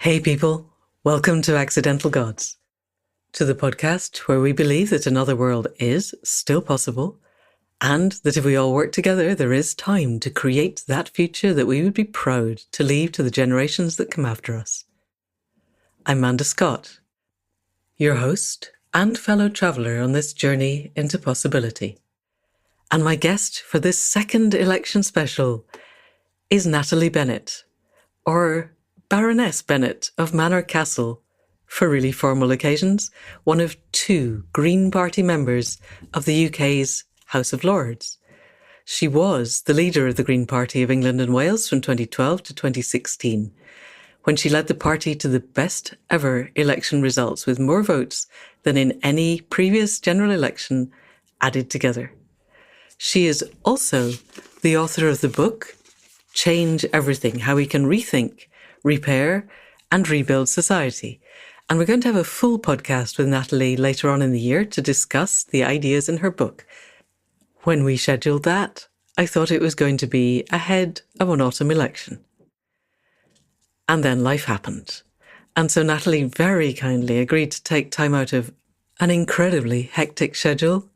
Hey people, welcome to Accidental Gods, to the podcast where we believe that another world is still possible and that if we all work together, there is time to create that future that we would be proud to leave to the generations that come after us. I'm Amanda Scott, your host and fellow traveller on this journey into possibility. And my guest for this second election special is Natalie Bennett, or Baroness Bennett of Manor Castle, for really formal occasions, one of two Green Party members of the UK's House of Lords. She was the leader of the Green Party of England and Wales from 2012 to 2016, when she led the party to the best ever election results with more votes than in any previous general election added together. She is also the author of the book, Change Everything, How We Can Rethink, Repair and Rebuild Society. And we're going to have a full podcast with Natalie later on in the year to discuss the ideas in her book. When we scheduled that, I thought it was going to be ahead of an autumn election. And then life happened. And so Natalie very kindly agreed to take time out of an incredibly hectic schedule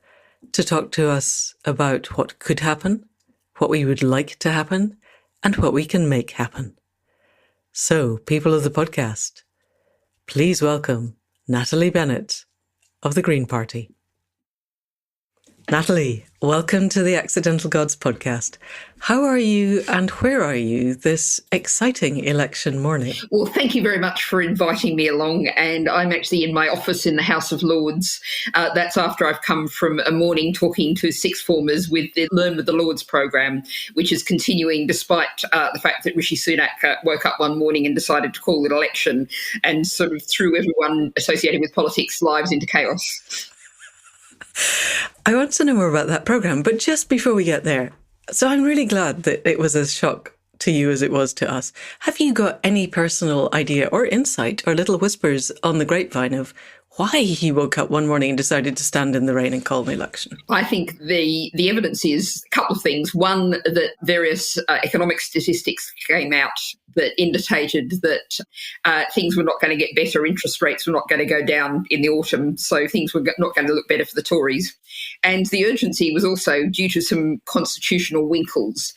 to talk to us about what could happen, what we would like to happen, and what we can make happen. So, people of the podcast, please welcome Natalie Bennett of the Green Party. Natalie, welcome to the Accidental Gods podcast. How are you and where are you this exciting election morning? Well, thank you very much for inviting me along. And I'm actually in my office in the House of Lords. That's after I've come from a morning talking to sixth formers with the Learn with the Lords programme, which is continuing despite the fact that Rishi Sunak woke up one morning and decided to call it election and sort of threw everyone associated with politics' lives into chaos. I want to know more about that programme, but just before we get there, so I'm really glad that it was as shock to you as it was to us. Have you got any personal idea or insight or little whispers on the grapevine of why he woke up one morning and decided to stand in the rain and call an election? I think the evidence is a couple of things. One, that various economic statistics came out that indicated that things were not going to get better, interest rates were not going to go down in the autumn, so things were not going to look better for the Tories. And the urgency was also due to some constitutional winkles.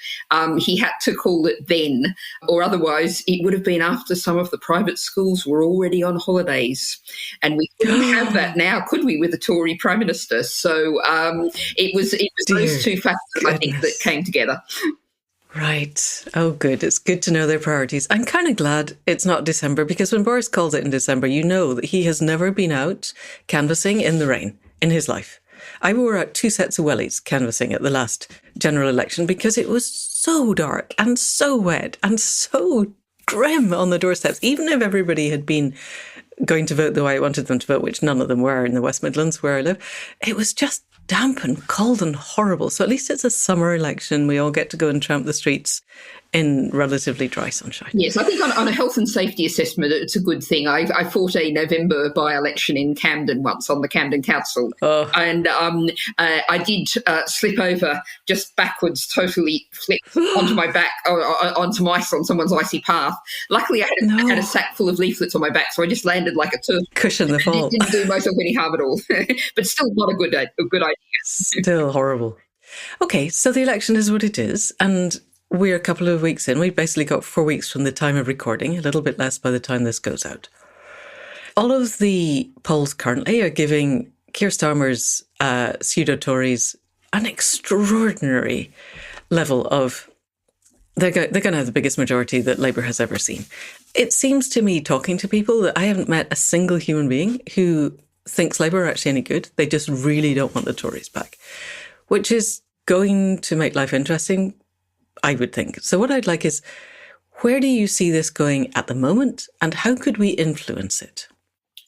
He had to call it then, or otherwise it would have been after some of the private schools were already on holidays. And we couldn't have that now, could we, with a Tory Prime Minister? So it was those two factors, I think, that came together. Right. Oh, good. It's good to know their priorities. I'm kind of glad it's not December, because when Boris calls it in December, you know that he has never been out canvassing in the rain in his life. I wore out 2 sets of wellies canvassing at the last general election because it was so dark and so wet and so grim on the doorsteps. Even if everybody had been going to vote the way I wanted them to vote, which none of them were in the West Midlands where I live, it was just damp and cold and horrible. So at least it's a summer election. We all get to go and tramp the streets in relatively dry sunshine. Yes, I think on a health and safety assessment, it's a good thing. I fought a November by-election in Camden once on the Camden Council. Oh. And I did slip over just backwards, totally flipped onto my back, onto ice on someone's icy path. Luckily, I had a sack full of leaflets on my back, so I just landed like a turtle. Cushion the fall. It didn't do myself any harm at all, but still not a good idea. Still horrible. Okay, so the election is what it is, and we're a couple of weeks in. We've basically got 4 weeks from the time of recording, a little bit less by the time this goes out. All of the polls currently are giving Keir Starmer's pseudo-Tories an extraordinary level of... They're going to have the biggest majority that Labour has ever seen. It seems to me, talking to people, that I haven't met a single human being who thinks Labour are actually any good. They just really don't want the Tories back, which is going to make life interesting, I would think. So what I'd like is, where do you see this going at the moment and how could we influence it?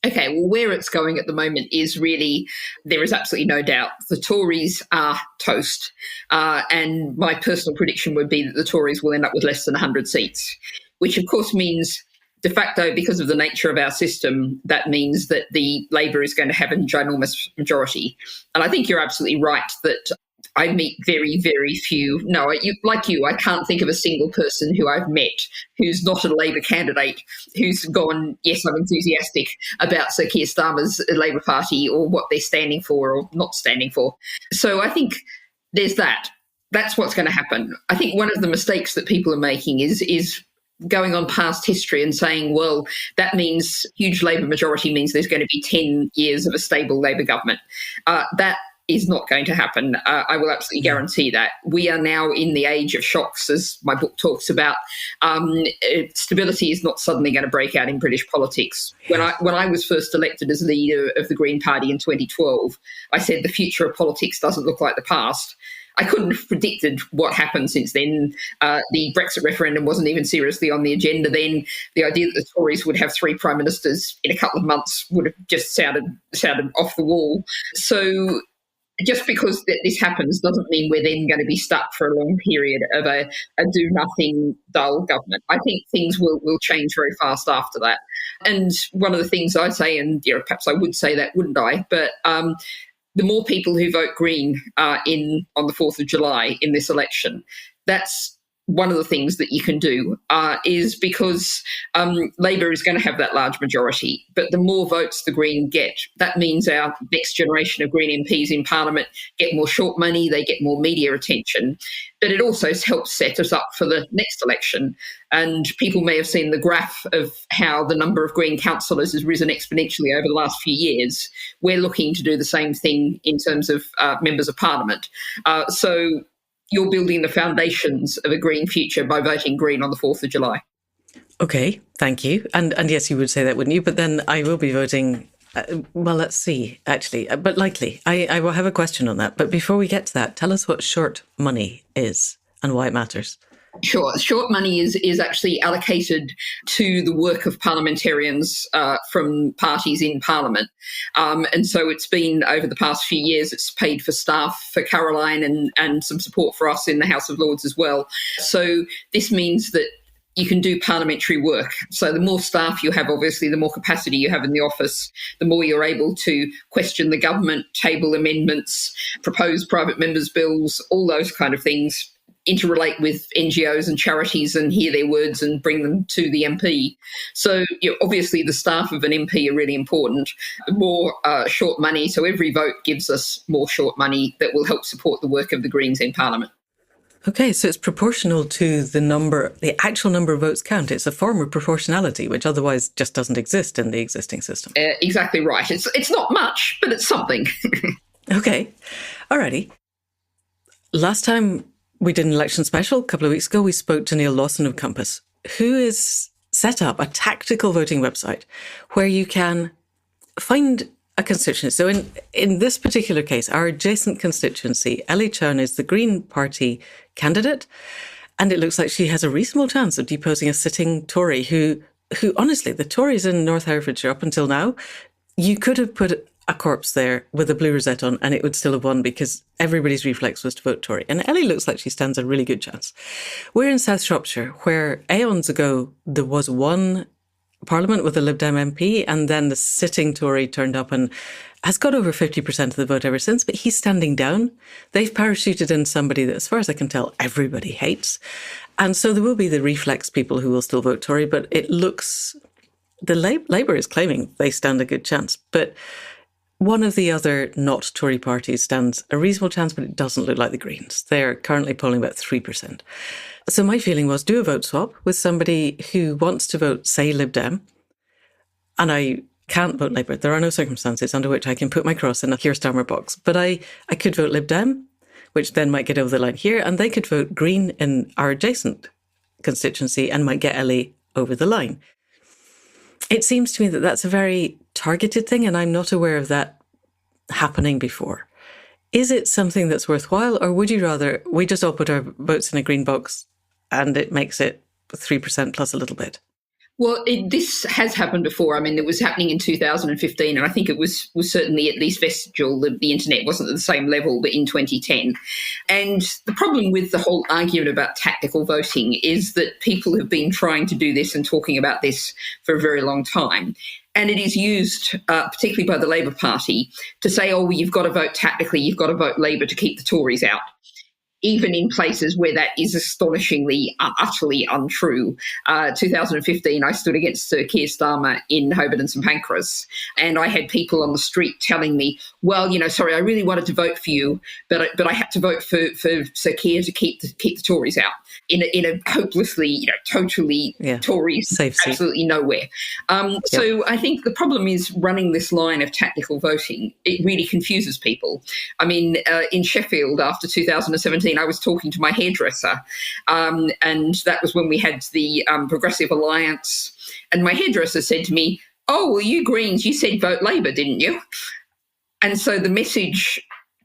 Okay, well, where it's going at the moment is really, there is absolutely no doubt the Tories are toast. And my personal prediction would be that the Tories will end up with less than 100 seats, which of course means de facto, because of the nature of our system, that means that the Labour is going to have a ginormous majority. And I think you're absolutely right that I meet very, very few. No, like you, I can't think of a single person who I've met who's not a Labour candidate who's gone, yes, I'm enthusiastic about Sir Keir Starmer's Labour Party or what they're standing for or not standing for. So I think there's that. That's what's going to happen. I think one of the mistakes that people are making is going on past history and saying, well, that means huge Labour majority means there's going to be 10 years of a stable Labour government. That is not going to happen. I will absolutely guarantee that. We are now in the age of shocks, as my book talks about. Stability is not suddenly going to break out in British politics. When I was first elected as leader of the Green Party in 2012, I said the future of politics doesn't look like the past. I couldn't have predicted what happened since then. The Brexit referendum wasn't even seriously on the agenda then. The idea that the Tories would have 3 prime ministers in a couple of months would have just sounded off the wall. So just because this happens doesn't mean we're then going to be stuck for a long period of a do-nothing, dull government. I think things will change very fast after that. And one of the things I say, and perhaps I would say that, wouldn't I? But the more people who vote Green on the 4th of July in this election, that's one of the things that you can do is because Labor is going to have that large majority, but the more votes the Green get, that means our next generation of Green MPs in Parliament get more short money, they get more media attention, but it also helps set us up for the next election. And people may have seen the graph of how the number of Green councillors has risen exponentially over the last few years. We're looking to do the same thing in terms of members of Parliament. So you're building the foundations of a green future by voting Green on the 4th of July. Okay, thank you. And yes, you would say that, wouldn't you? But then I will be voting, well, let's see, actually, but likely. I will have a question on that. But before we get to that, tell us what short money is and why it matters. Sure. Short money is actually allocated to the work of parliamentarians from parties in Parliament. And so it's been, over the past few years, it's paid for staff for Caroline and some support for us in the House of Lords as well. So this means that you can do parliamentary work. So the more staff you have, obviously, the more capacity you have in the office, the more you're able to question the government, table amendments, propose private members' bills, all those kind of things, interrelate with NGOs and charities and hear their words and bring them to the MP. So obviously the staff of an MP are really important. More short money, so every vote gives us more short money that will help support the work of the Greens in Parliament. Okay, so it's proportional to the actual number of votes count. It's a form of proportionality, which otherwise just doesn't exist in the existing system. Exactly right. It's not much, but it's something. Okay, alrighty. Last time we did an election special a couple of weeks ago, we spoke to Neil Lawson of Compass, who has set up a tactical voting website where you can find a constituency. So in this particular case, our adjacent constituency, Ellie Chown is the Green Party candidate, and it looks like she has a reasonable chance of deposing a sitting Tory who honestly, the Tories in North Herefordshire up until now, you could have put a corpse there with a blue rosette on and it would still have won because everybody's reflex was to vote Tory. And Ellie looks like she stands a really good chance. We're in South Shropshire, where aeons ago there was one Parliament with a Lib Dem MP, and then the sitting Tory turned up and has got over 50% of the vote ever since, but he's standing down. They've parachuted in somebody that, as far as I can tell, everybody hates. And so there will be the reflex people who will still vote Tory, but it looks, Labour is claiming they stand a good chance. But one of the other not Tory parties stands a reasonable chance, but it doesn't look like the Greens. They're currently polling about 3%. So my feeling was do a vote swap with somebody who wants to vote, say, Lib Dem, and I can't vote Labour. There are no circumstances under which I can put my cross in a Keir Starmer box. But I could vote Lib Dem, which then might get over the line here, and they could vote Green in our adjacent constituency and might get Ellie over the line. It seems to me that that's a very targeted thing, and I'm not aware of that happening before. Is it something that's worthwhile, or would you rather we just all put our votes in a green box and it makes it 3% plus a little bit? Well, this has happened before. I mean, it was happening in 2015, and I think it was certainly at least vestigial. The internet wasn't at the same level, but in 2010. And the problem with the whole argument about tactical voting is that people have been trying to do this and talking about this for a very long time. And it is used, particularly by the Labour Party, to say, oh, well, you've got to vote tactically, you've got to vote Labour to keep the Tories out, even in places where that is astonishingly, utterly untrue. 2015, I stood against Sir Keir Starmer in Holborn and St Pancras, and I had people on the street telling me, well, sorry, I really wanted to vote for you, but I had to vote for Sir Keir to keep the Tories out in a hopelessly, totally Tories safe seat. Absolutely nowhere. So I think the problem is running this line of tactical voting. It really confuses people. I mean, in Sheffield after 2017, I was talking to my hairdresser, and that was when we had the Progressive Alliance, and my hairdresser said to me, oh, well, you Greens, you said vote Labour, didn't you? And so the message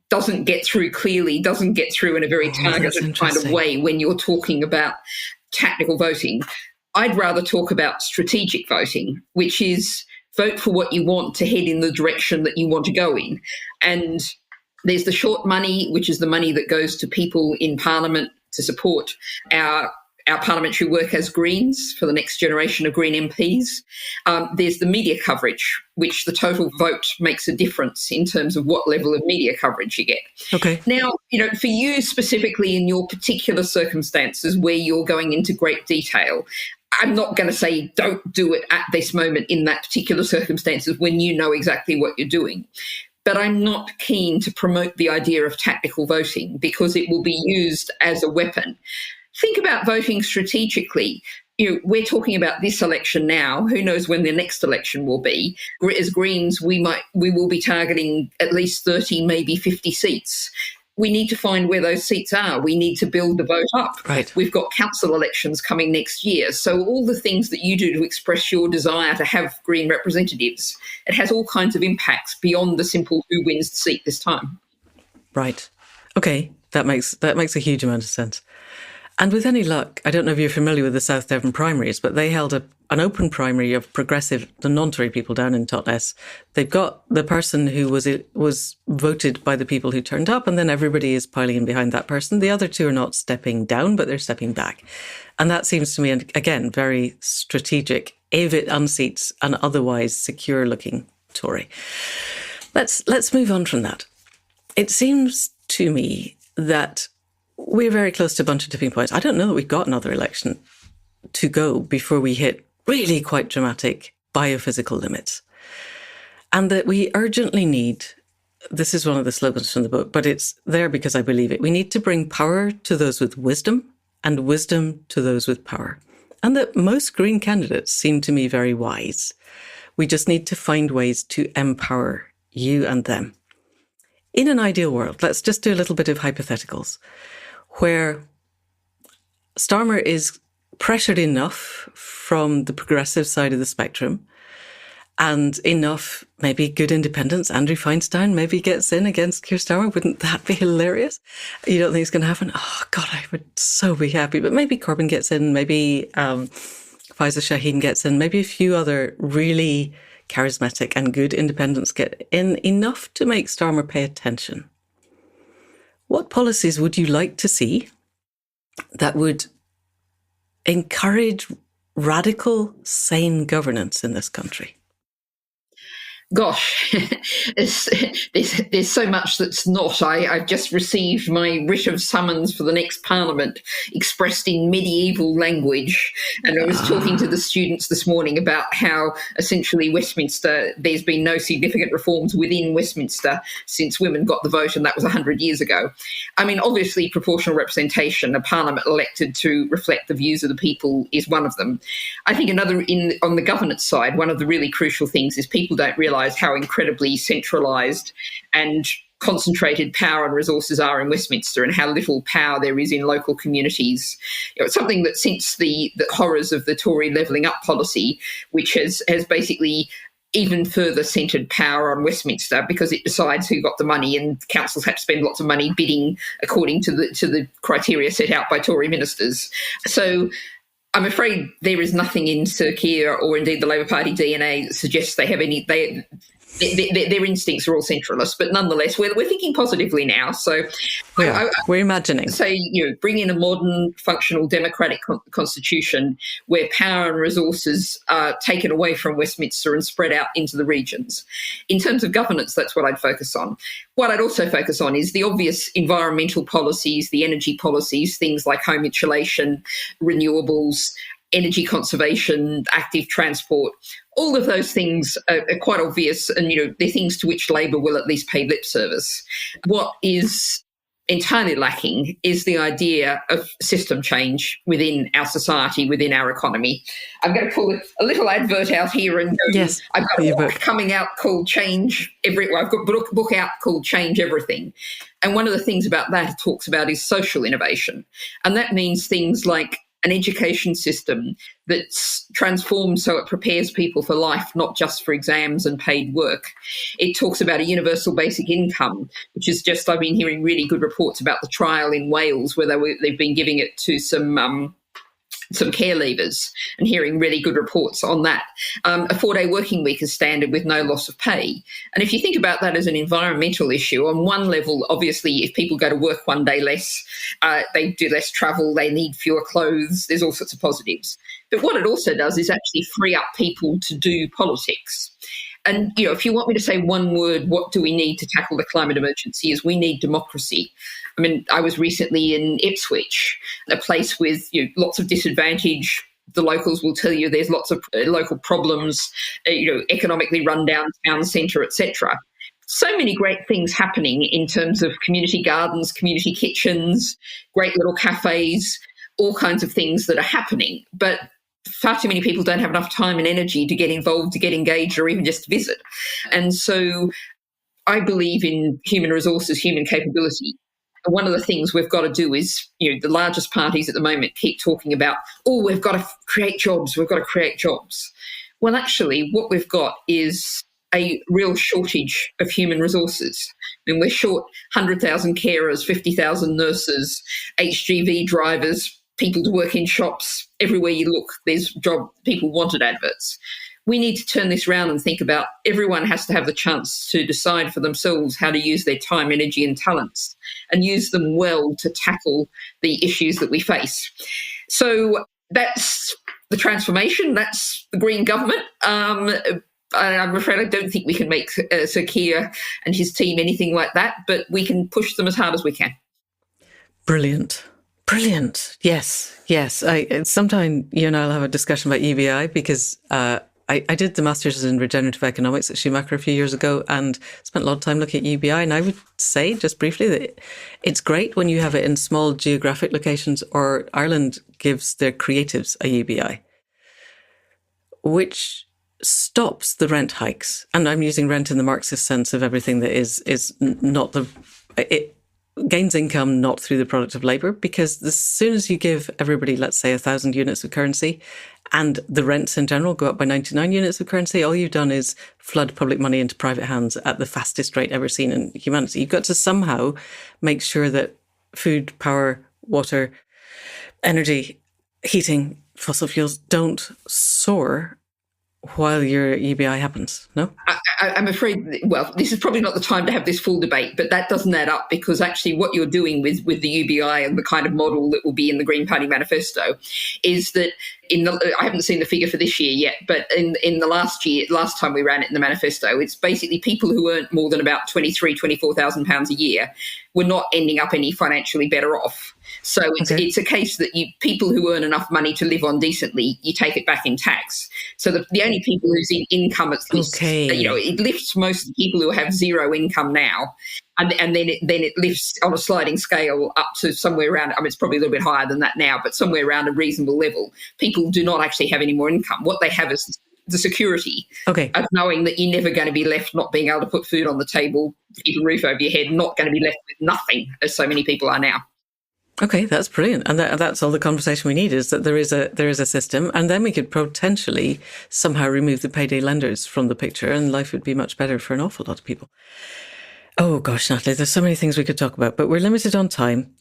doesn't get through clearly, doesn't get through in a very targeted kind of way when you're talking about tactical voting. I'd rather talk about strategic voting, which is vote for what you want to head in the direction that you want to go in. And there's the short money, which is the money that goes to people in Parliament to support our parliamentary work as Greens for the next generation of Green MPs. There's the media coverage, which the total vote makes a difference in terms of what level of media coverage you get. Okay. Now, for you specifically in your particular circumstances where you're going into great detail, I'm not going to say don't do it at this moment in that particular circumstances when you know exactly what you're doing. But I'm not keen to promote the idea of tactical voting because it will be used as a weapon. Think about voting strategically. We're talking about this election now. Who knows when the next election will be? As Greens, we will be targeting at least 30, maybe 50 seats. We need to find where those seats are. We need to build the vote up. Right. We've got council elections coming next year. So all the things that you do to express your desire to have Green representatives, it has all kinds of impacts beyond the simple who wins the seat this time. Right. Okay. That makes a huge amount of sense. And with any luck, I don't know if you're familiar with the South Devon primaries, but they held an open primary of progressive, the non-Tory people down in Totnes. They've got the person who was voted by the people who turned up, and then everybody is piling in behind that person. The other two are not stepping down, but they're stepping back. And that seems to me, again, very strategic, if it unseats an otherwise secure-looking Tory. Let's move on from that. It seems to me that we're very close to a bunch of tipping points. I don't know that we've got another election to go before we hit really quite dramatic biophysical limits. And that we urgently need, this is one of the slogans from the book, but it's there because I believe it. We need to bring power to those with wisdom and wisdom to those with power. And that most Green candidates seem to me very wise. We just need to find ways to empower you and them. In an ideal world, let's just do a little bit of hypotheticals, where Starmer is pressured enough from the progressive side of the spectrum and enough, maybe good independents, Andrew Feinstein maybe gets in against Keir Starmer. Wouldn't that be hilarious? You don't think it's going to happen? Oh, God, I would so be happy. But maybe Corbyn gets in, maybe Faiza Shaheen gets in, maybe a few other really charismatic and good independents get in enough to make Starmer pay attention. What policies would you like to see that would encourage radical, sane governance in this country? Gosh, there's so much that's not. I've just received my writ of summons for the next Parliament expressed in medieval language. And I was talking to the students this morning about how essentially Westminster, there's been no significant reforms within Westminster since women got the vote, and that was 100 years ago. I mean, obviously proportional representation, a Parliament elected to reflect the views of the people is one of them. I think another, on the governance side, one of the really crucial things is people don't realise how incredibly centralised and concentrated power and resources are in Westminster and how little power there is in local communities. It's something that since the horrors of the Tory levelling up policy, which has basically even further centred power on Westminster because it decides who got the money, and councils have to spend lots of money bidding according to the criteria set out by Tory ministers. So I'm afraid there is nothing in Sir Keir or indeed the Labour Party DNA that suggests they have any. Their instincts are all centralist, but nonetheless, we're thinking positively now. So we're imagining. Say, bring in a modern, functional, democratic constitution where power and resources are taken away from Westminster and spread out into the regions. In terms of governance, that's what I'd focus on. What I'd also focus on is the obvious environmental policies, the energy policies, things like home insulation, renewables, energy conservation, active transport. All of those things are quite obvious, and they're things to which Labor will at least pay lip service. What is entirely lacking is the idea of system change within our society, within our economy. I'm going to pull a little advert out here and go, yes, I've got a book coming out called I've got a book out called Change Everything. And one of the things about that it talks about is social innovation. And that means things like an education system that's transformed so it prepares people for life, not just for exams and paid work. It talks about a universal basic income, which is just, I've been hearing really good reports about the trial in Wales where they've been giving it to some care leavers and hearing really good reports on that. A 4-day working week as standard with no loss of pay. And if you think about that as an environmental issue, on one level, obviously, if people go to work one day less, they do less travel, they need fewer clothes, there's all sorts of positives. But what it also does is actually free up people to do politics. And, if you want me to say one word, what do we need to tackle the climate emergency is we need democracy. I mean, I was recently in Ipswich, a place with lots of disadvantage. The locals will tell you there's lots of local problems, economically rundown town centre, etc. So many great things happening in terms of community gardens, community kitchens, great little cafes, all kinds of things that are happening. But far too many people don't have enough time and energy to get involved, to get engaged, or even just to visit. And so I believe in human resources, human capability. One of the things we've got to do is, the largest parties at the moment keep talking about, we've got to create jobs, Well, actually, what we've got is a real shortage of human resources. I mean, we're short 100,000 carers, 50,000 nurses, HGV drivers, people to work in shops. Everywhere you look, there's people wanted adverts. We need to turn this around and think about everyone has to have the chance to decide for themselves how to use their time, energy and talents and use them well to tackle the issues that we face. So that's the transformation. That's the Green government. I'm afraid I don't think we can make Sir Keir and his team anything like that, but we can push them as hard as we can. Brilliant. Yes. Sometime you and I'll have a discussion about UBI because I did the Masters in Regenerative Economics at Schumacher a few years ago and spent a lot of time looking at UBI. And I would say, just briefly, that it's great when you have it in small geographic locations, or Ireland gives their creatives a UBI, which stops the rent hikes. And I'm using rent in the Marxist sense of everything that is not it gains income not through the product of labour, because as soon as you give everybody, let's say, 1,000 units of currency and the rents in general go up by 99 units of currency, all you've done is flood public money into private hands at the fastest rate ever seen in humanity. You've got to somehow make sure that food, power, water, energy, heating, fossil fuels don't soar while your UBI happens, no? I'm afraid, well, this is probably not the time to have this full debate, but that doesn't add up, because actually what you're doing with the UBI and the kind of model that will be in the Green Party manifesto is that I haven't seen the figure for this year yet, but in the last time we ran it in the manifesto, it's basically people who earn more than about £24,000 a year were not ending up any financially better off. So it's a case that people who earn enough money to live on decently, you take it back in tax. So the only people whose income it's it lifts most people who have zero income now, and then it lifts on a sliding scale up to somewhere around. I mean, it's probably a little bit higher than that now, but somewhere around a reasonable level. People do not actually have any more income. What they have is the security of knowing that you're never going to be left not being able to put food on the table, keep a roof over your head, not going to be left with nothing, as so many people are now. Okay, that's brilliant. And that's all the conversation we need, is that there is a system, and then we could potentially somehow remove the payday lenders from the picture and life would be much better for an awful lot of people. Oh gosh, Natalie, there's so many things we could talk about, but we're limited on time.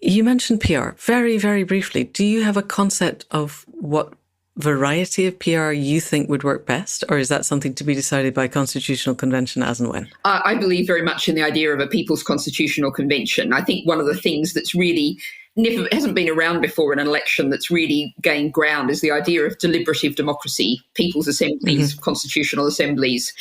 You mentioned PR very, very briefly. Do you have a concept of what variety of PR you think would work best, or is that something to be decided by Constitutional Convention as and when? I believe very much in the idea of a People's Constitutional Convention. I think one of the things that's really hasn't been around before in an election that's really gained ground is the idea of deliberative democracy, people's assemblies, constitutional assemblies.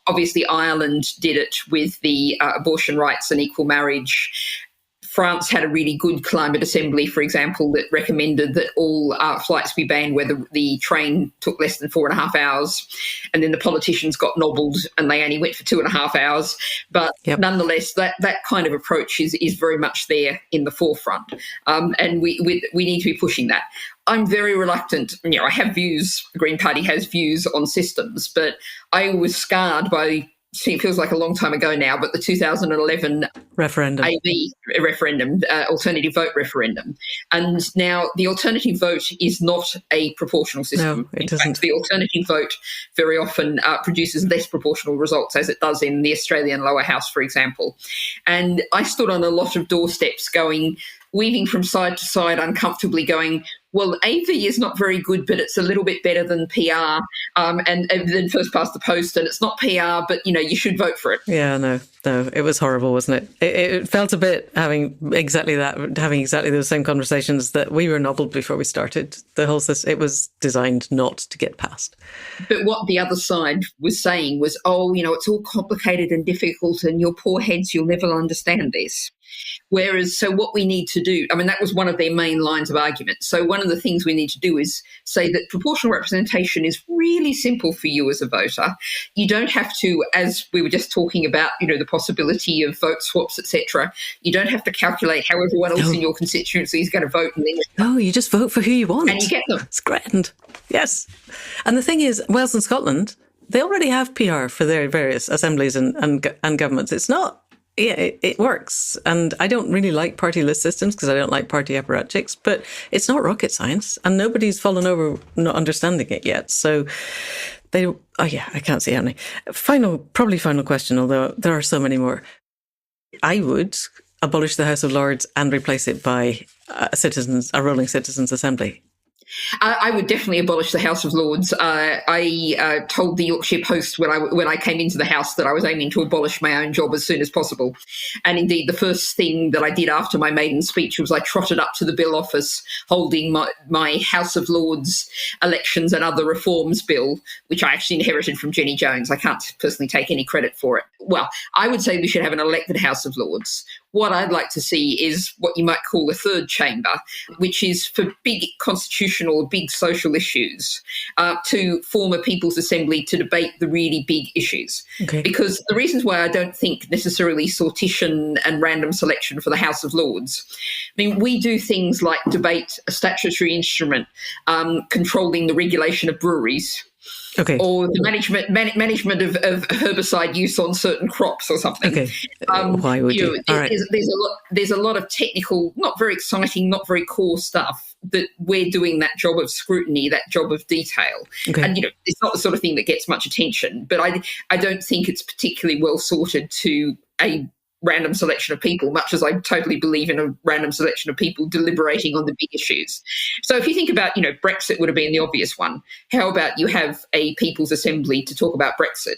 Obviously Ireland did it with the abortion rights and equal marriage. France had a really good climate assembly, for example, that recommended that all flights be banned where the train took less than 4.5 hours. And then the politicians got nobbled and they only went for 2.5 hours. But nonetheless, that kind of approach is very much there in the forefront. And we need to be pushing that. I'm very reluctant. I have views, the Green Party has views on systems, but I was scarred by, it feels like a long time ago now, but the 2011 referendum, alternative vote referendum. And now the alternative vote is not a proportional system. No, it doesn't. In fact, the alternative vote very often produces less proportional results, as it does in the Australian lower house, for example. And I stood on a lot of doorsteps weaving from side to side uncomfortably going, well, AV is not very good, but it's a little bit better than PR and then first past the post, and it's not PR, but, you should vote for it. Yeah, no, it was horrible, wasn't it? It felt a bit having exactly those same conversations that we were nobbled before we started. The whole system, it was designed not to get passed. But what the other side was saying was, it's all complicated and difficult and your poor heads, you'll never understand this. Whereas, so what we need to do, that was one of their main lines of argument. So one of the things we need to do is say that proportional representation is really simple for you as a voter. You don't have to, as we were just talking about, the possibility of vote swaps, etc. You don't have to calculate how everyone else in your constituency is going to vote. No, you just vote for who you want. And you get them. It's grand. Yes. And the thing is, Wales and Scotland, they already have PR for their various assemblies and governments. It's not. Yeah, it works. And I don't really like party list systems because I don't like party apparatchiks, but it's not rocket science and nobody's fallen over not understanding it yet. So I can't see how many. Final question, although there are so many more. I would abolish the House of Lords and replace it by a rolling citizens' assembly. I would definitely abolish the House of Lords. I told the Yorkshire Post when I came into the House that I was aiming to abolish my own job as soon as possible. And indeed, the first thing that I did after my maiden speech was I trotted up to the Bill office holding my House of Lords elections and other reforms bill, which I actually inherited from Jenny Jones. I can't personally take any credit for it. Well, I would say we should have an elected House of Lords. What I'd like to see is what you might call a third chamber, which is for big constitutional, big social issues, to form a People's Assembly to debate the really big issues. Okay. Because the reasons why I don't think necessarily sortition and random selection for the House of Lords, we do things like debate a statutory instrument controlling the regulation of breweries. Okay. Or the management of herbicide use on certain crops or something. Okay. Why would you? There's a lot of technical, not very exciting, not very core stuff that we're doing that job of scrutiny, that job of detail. Okay. And, it's not the sort of thing that gets much attention, but I don't think it's particularly well sorted to a random selection of people, much as I totally believe in a random selection of people deliberating on the big issues. So if you think about, Brexit would have been the obvious one. How about you have a People's Assembly to talk about Brexit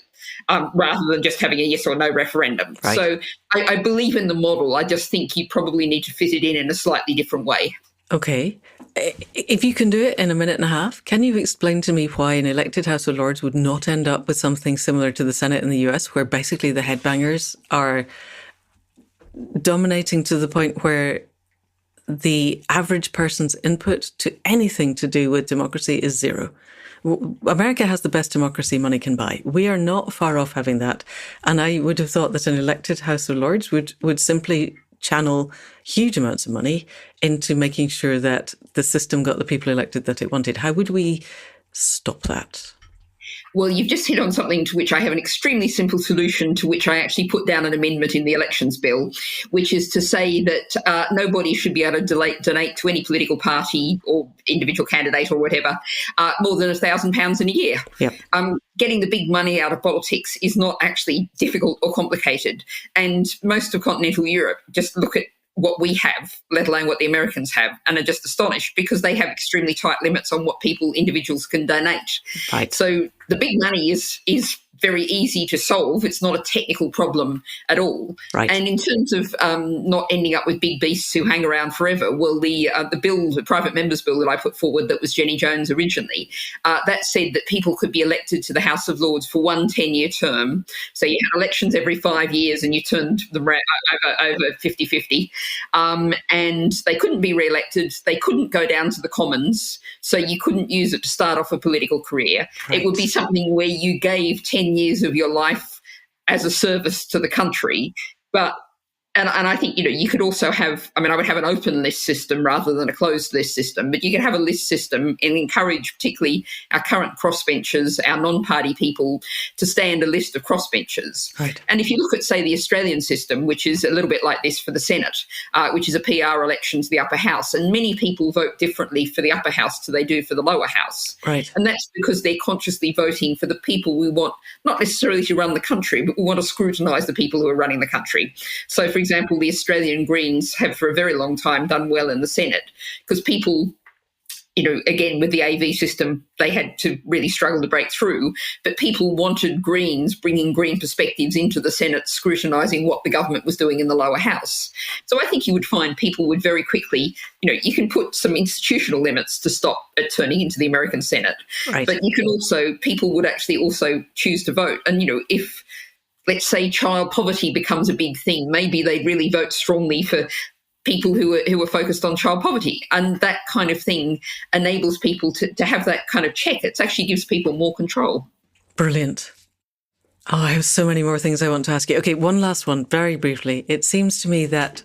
rather than just having a yes or no referendum? Right. So I believe in the model. I just think you probably need to fit it in a slightly different way. Okay. If you can do it in a minute and a half, can you explain to me why an elected House of Lords would not end up with something similar to the Senate in the US, where basically the headbangers are dominating to the point where the average person's input to anything to do with democracy is zero? America has the best democracy money can buy. We are not far off having that. And I would have thought that an elected House of Lords would simply channel huge amounts of money into making sure that the system got the people elected that it wanted. How would we stop that? Well, you've just hit on something to which I have an extremely simple solution, to which I actually put down an amendment in the elections bill, which is to say that nobody should be able to donate to any political party or individual candidate or whatever more than £1,000 in a year. Yep. Getting the big money out of politics is not actually difficult or complicated. And most of continental Europe, just look at what we have, let alone what the Americans have, and are just astonished because they have extremely tight limits on what individuals can donate. Right. So the big money is very easy to solve. It's not a technical problem at all. Right. And in terms of not ending up with big beasts who hang around forever, well, the bill, the private members bill that I put forward that was Jenny Jones originally, that said that people could be elected to the House of Lords for one 10-year term. So you had elections every 5 years and you turned them over 50-50. And they couldn't be re-elected. They couldn't go down to the Commons. So you couldn't use it to start off a political career. Right. It would be something where you gave 10 years of your life as a service to the country. But And I think, you could also have, I would have an open list system rather than a closed list system, but you could have a list system and encourage particularly our current crossbenchers, our non-party people, to stand a list of crossbenchers. Right. And if you look at, say, the Australian system, which is a little bit like this for the Senate, which is a PR election to the upper house, and many people vote differently for the upper house to they do for the lower house. Right. And that's because they're consciously voting for the people we want, not necessarily to run the country, but we want to scrutinise the people who are running the country. So, for example, the Australian Greens have for a very long time done well in the Senate because people, again, with the AV system, they had to really struggle to break through. But people wanted Greens bringing green perspectives into the Senate, scrutinising what the government was doing in the lower house. So I think you would find people would very quickly, you can put some institutional limits to stop it turning into the American Senate. Right. But you can also, people would actually also choose to vote. And, if, let's say, child poverty becomes a big thing, maybe they'd really vote strongly for people who are focused on child poverty. And that kind of thing enables people to have that kind of check. It actually gives people more control. Brilliant. Oh, I have so many more things I want to ask you. Okay, one last one, very briefly. It seems to me that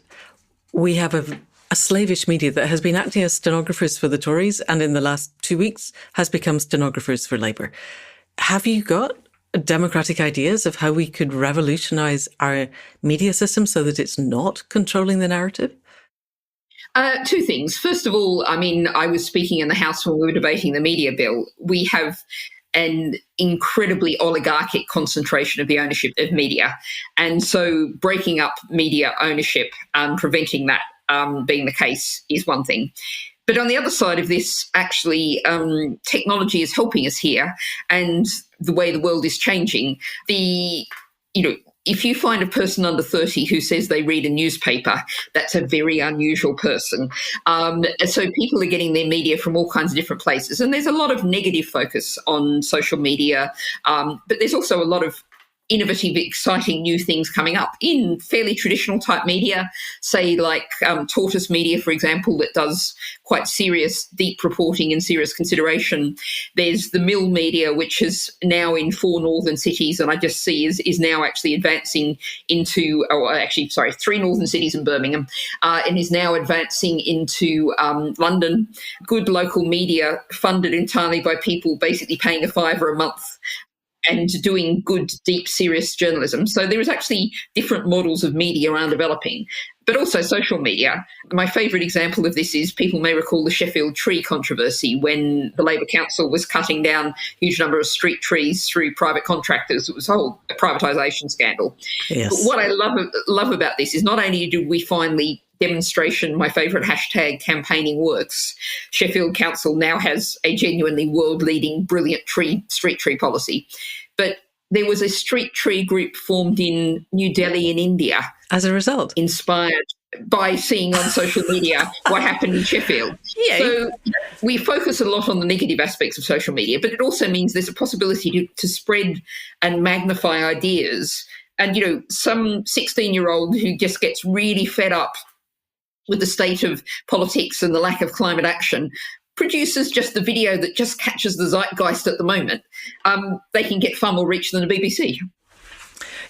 we have a slavish media that has been acting as stenographers for the Tories and in the last 2 weeks has become stenographers for Labour. Have you got democratic ideas of how we could revolutionise our media system so that it's not controlling the narrative? Two things. First of all, I was speaking in the House when we were debating the media bill. We have an incredibly oligarchic concentration of the ownership of media. And so breaking up media ownership, preventing that being the case is one thing. But on the other side of this, actually, technology is helping us here, and the way the world is changing. If you find a person under 30 who says they read a newspaper, that's a very unusual person. So people are getting their media from all kinds of different places, and there's a lot of negative focus on social media, but there's also a lot of innovative, exciting new things coming up in fairly traditional type media, say like Tortoise Media, for example, that does quite serious, deep reporting and serious consideration. There's the Mill Media, which is now in 4 northern cities, and I just see is now actually advancing into, 3 northern cities and Birmingham, and is now advancing into London. Good local media funded entirely by people basically paying a $5 a month and doing good, deep, serious journalism. So there is actually different models of media around developing, but also social media. My favourite example of this is, people may recall the Sheffield tree controversy when the Labour Council was cutting down a huge number of street trees through private contractors. It was a whole privatisation scandal. Yes. But what I love about this is not only did we finally demonstration, my favourite hashtag, campaigning works, Sheffield Council now has a genuinely world-leading, brilliant street tree policy. But there was a street tree group formed in New Delhi in India. As a result? Inspired by seeing on social media what happened in Sheffield. Yay. So we focus a lot on the negative aspects of social media, but it also means there's a possibility to spread and magnify ideas. And, some 16-year-old who just gets really fed up with the state of politics and the lack of climate action, produces just the video that just catches the zeitgeist at the moment, they can get far more reach than the BBC.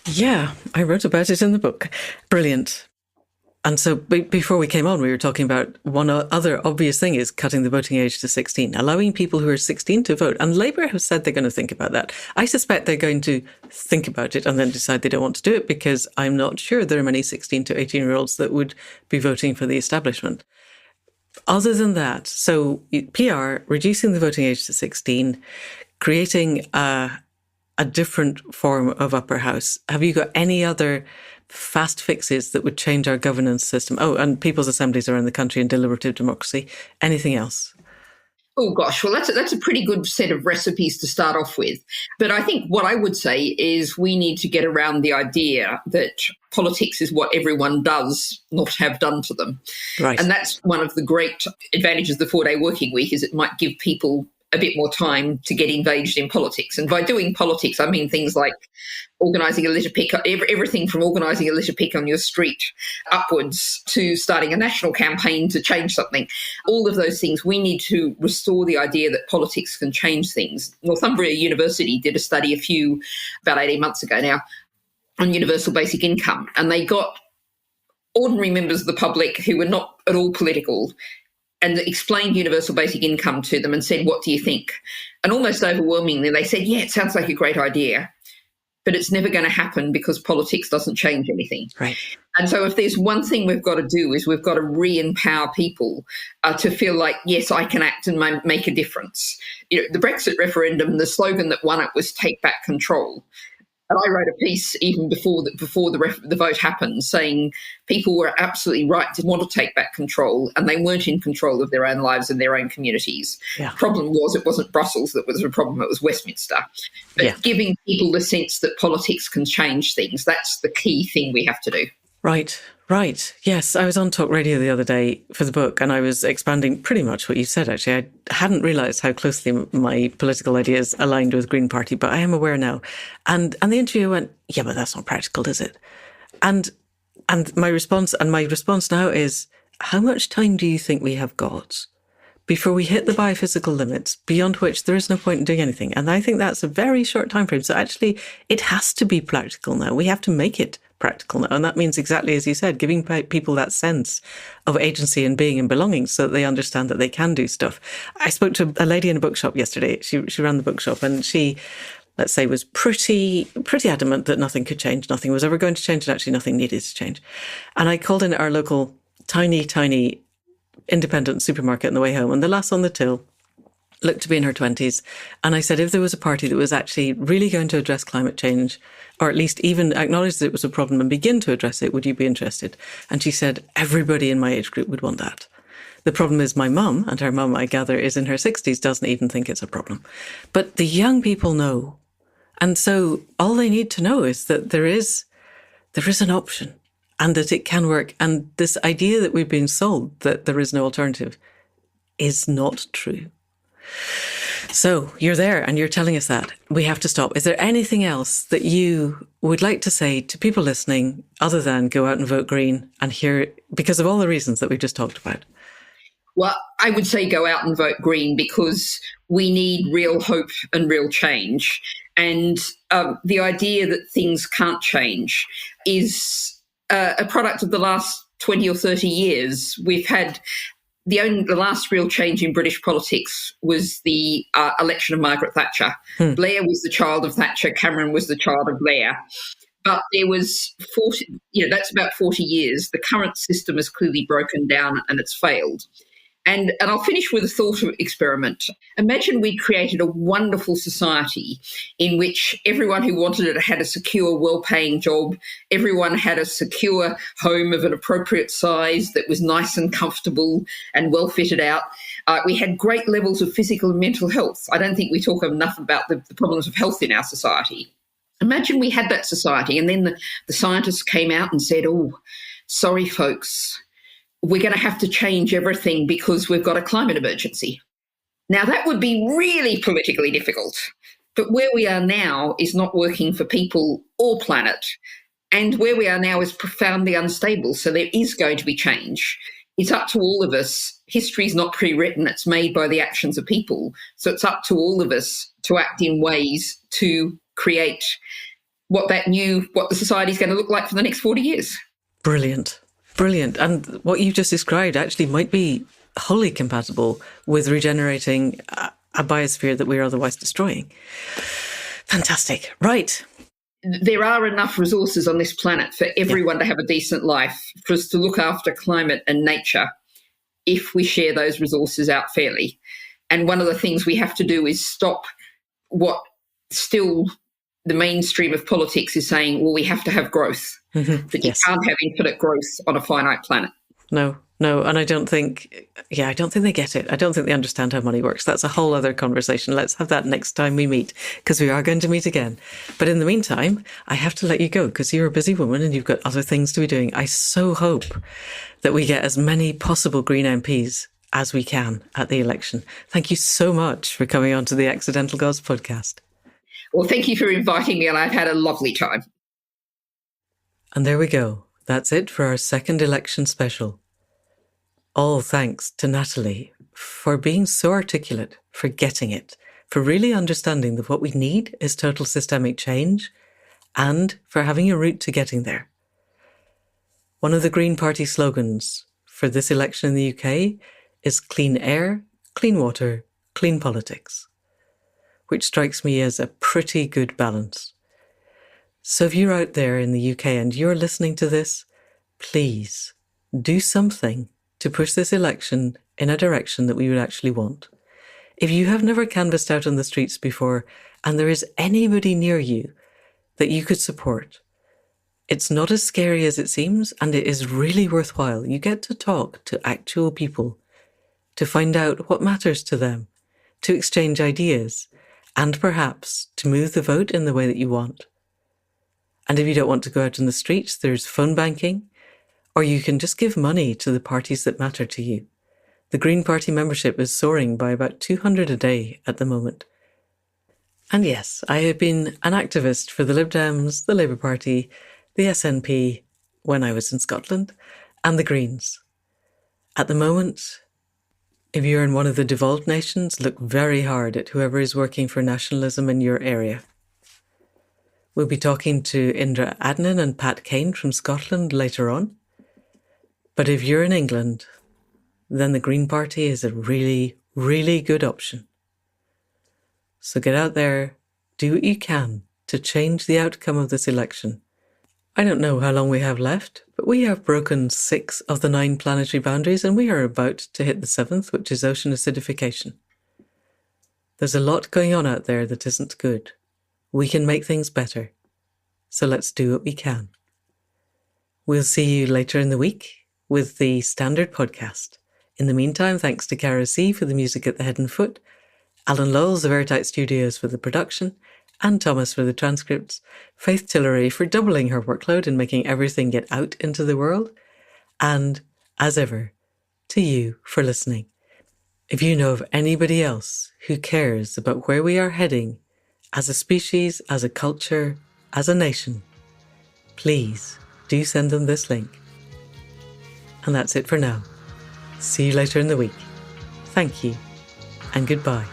Yeah, I wrote about it in the book. Brilliant. And so before we came on, we were talking about one other obvious thing is cutting the voting age to 16, allowing people who are 16 to vote. And Labour have said they're going to think about that. I suspect they're going to think about it and then decide they don't want to do it, because I'm not sure there are many 16 to 18-year-olds that would be voting for the establishment. Other than that, so PR, reducing the voting age to 16, creating a different form of upper house. Have you got any other fast fixes that would change our governance system? Oh, and people's assemblies around the country and deliberative democracy. Anything else? Oh, gosh. Well, that's a pretty good set of recipes to start off with. But I think what I would say is we need to get around the idea that politics is what everyone does not have done to them. Right. And that's one of the great advantages of the 4-day working week, is it might give people a bit more time to get engaged in politics. And by doing politics, I mean things like organising a litter pick, everything from organising a litter pick on your street upwards to starting a national campaign to change something. All of those things, we need to restore the idea that politics can change things. Northumbria University did a study about 18 months ago now on universal basic income, and they got ordinary members of the public who were not at all political and explained universal basic income to them and said, what do you think? And almost overwhelmingly, they said, yeah, it sounds like a great idea, but it's never going to happen because politics doesn't change anything. Right. And so if there's one thing we've got to do is we've got to re-empower people to feel like, yes, I can act and make a difference. You know, the Brexit referendum, the slogan that won it was take back control. And I wrote a piece even before the vote happened saying people were absolutely right to want to take back control, and they weren't in control of their own lives and their own communities. Yeah. The problem was it wasn't Brussels that was the problem, it was Westminster. But giving people the sense that politics can change things, that's the key thing we have to do. Right. Yes, I was on Talk Radio the other day for the book, and I was expanding pretty much what you said, actually. I hadn't realised how closely my political ideas aligned with Green Party, but I am aware now. And the interviewer went, yeah, but that's not practical, is it? And my response now is, how much time do you think we have got before we hit the biophysical limits, beyond which there is no point in doing anything? And I think that's a very short time frame. So actually, it has to be practical now. We have to make it practical now. And that means exactly as you said, giving people that sense of agency and being and belonging so that they understand that they can do stuff. I spoke to a lady in a bookshop yesterday. She ran the bookshop, and she, let's say, was pretty adamant that nothing could change. Nothing was ever going to change, and actually nothing needed to change. And I called in our local tiny independent supermarket on the way home, and the lass on the till looked to be in her 20s. And I said, if there was a party that was actually really going to address climate change, or at least even acknowledge that it was a problem and begin to address it, would you be interested? And she said, everybody in my age group would want that. The problem is my mum, and her mum, I gather, is in her 60s, doesn't even think it's a problem. But the young people know. And so all they need to know is that there is an option and that it can work. And this idea that we've been sold that there is no alternative is not true. So you're there and you're telling us that. We have to stop. Is there anything else that you would like to say to people listening other than go out and vote Green and hear, because of all the reasons that we've just talked about? Well, I would say go out and vote Green because we need real hope and real change. And the idea that things can't change is a product of the last 20 or 30 years. We've had the last real change in British politics was the election of Margaret Thatcher. Blair was the child of Thatcher. Cameron was the child of Blair. But there was 40, that's about 40 years. The current system has clearly broken down and it's failed. And I'll finish with a thought experiment. Imagine we'd created a wonderful society in which everyone who wanted it had a secure, well-paying job. Everyone had a secure home of an appropriate size that was nice and comfortable and well fitted out. We had great levels of physical and mental health. I don't think we talk enough about the problems of health in our society. Imagine we had that society and then the scientists came out and said, oh, sorry, folks, we're going to have to change everything because we've got a climate emergency. Now, that would be really politically difficult. But where we are now is not working for people or planet. And where we are now is profoundly unstable. So there is going to be change. It's up to all of us. History is not pre-written. It's made by the actions of people. So it's up to all of us to act in ways to create what the society is going to look like for the next 40 years. Brilliant. And what you just described actually might be wholly compatible with regenerating a biosphere that we're otherwise destroying. Fantastic. Right. There are enough resources on this planet for everyone to have a decent life, for us to look after climate and nature if we share those resources out fairly. And one of the things we have to do is stop what still the mainstream of politics is saying, well, we have to have growth, that you Yes. can't have infinite growth on a finite planet. No. And I don't think they get it. I don't think they understand how money works. That's a whole other conversation. Let's have that next time we meet, because we are going to meet again. But in the meantime, I have to let you go because you're a busy woman and you've got other things to be doing. I so hope that we get as many possible Green MPs as we can at the election. Thank you so much for coming on to the Accidental Gods podcast. Well, thank you for inviting me, and I've had a lovely time. And there we go. That's it for our second election special. All thanks to Natalie for being so articulate, for getting it, for really understanding that what we need is total systemic change, and for having a route to getting there. One of the Green Party slogans for this election in the UK is clean air, clean water, clean politics, which strikes me as a pretty good balance. So if you're out there in the UK and you're listening to this, please do something to push this election in a direction that we would actually want. If you have never canvassed out on the streets before and there is anybody near you that you could support, it's not as scary as it seems, and it is really worthwhile. You get to talk to actual people, to find out what matters to them, to exchange ideas, and perhaps to move the vote in the way that you want. And if you don't want to go out in the streets, there's phone banking, or you can just give money to the parties that matter to you. The Green Party membership is soaring by about 200 a day at the moment. And yes, I have been an activist for the Lib Dems, the Labour Party, the SNP when I was in Scotland, and the Greens. At the moment, if you're in one of the devolved nations, look very hard at whoever is working for nationalism in your area. We'll be talking to Indra Adnan and Pat Kane from Scotland later on. But if you're in England, then the Green Party is a really, really good option. So get out there, do what you can to change the outcome of this election. I don't know how long we have left, but we have broken 6 of the 9 planetary boundaries and we are about to hit the 7th, which is ocean acidification. There's a lot going on out there that isn't good. We can make things better. So let's do what we can. We'll see you later in the week with the standard podcast. In the meantime, thanks to Cara C for the music at the head and foot, Alan Lowell's of Airtight Studios for the production, Anne Thomas for the transcripts, Faith Tillery for doubling her workload and making everything get out into the world, and, as ever, to you for listening. If you know of anybody else who cares about where we are heading as a species, as a culture, as a nation, please do send them this link. And that's it for now. See you later in the week. Thank you, and goodbye.